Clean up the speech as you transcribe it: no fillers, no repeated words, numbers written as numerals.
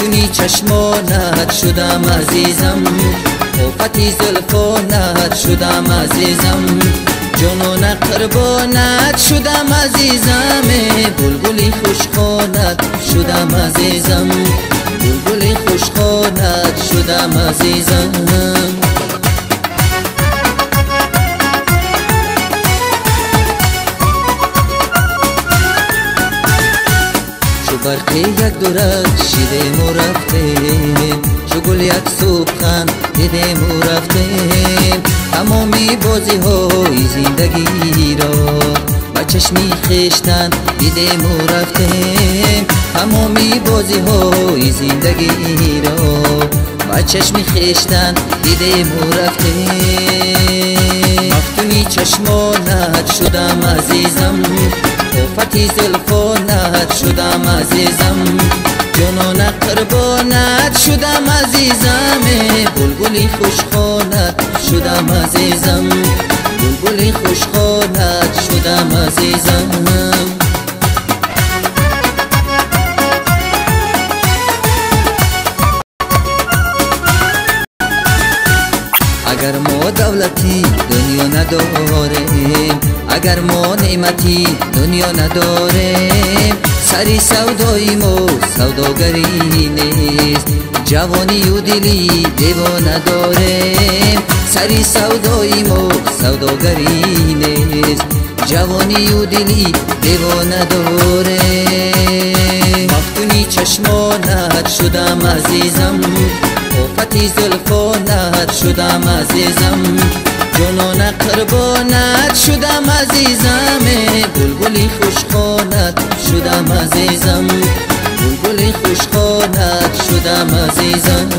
مفتونی چشمانت شدم عزیزم، آفتی زلفانت شدم عزیزم، جنون قربانت شدم عزیزم، بلبلی خوشخوانت شدم عزیزم، بلبلی خوشخوانت شدم عزیزم. برق یک دورت شیدیم و رفتیم، چو گل یک صبحخند دیدیم و رفتیم، تمامی بازی های زندگی را با چشمی خیشتن دیدیم و رفتیم، تمامی بازی های زندگی را با چشمی خیشتن دیدیم و رفتیم. مفتونی چشمانت شدم عزیزم، آفتی زلفانت شدم عزیزم، جنون قربانت شدم عزیزم، بلبلی خوشخوانت شدم عزیزم، بلبلی خوشخوانت شدم عزیزم. اگر ما دولتی دنیا نداریم، اگر ما نعمتی دنیا نداریم، سری سودایی ما سوداگری نیست، جوانی و دلی دیوانه داریم، سری سودایی ما سوداگری نیست، جوانی و دلی دیوانه داریم. مفتونی چشمانت شدم عزیزم، آفتی زلفانت شدم عزیزم، جنون قربانت شدم عزیزم، بلبلی خوشخوانت شدم عزیزم، بلبلی خوشخوانت شدم عزیزم.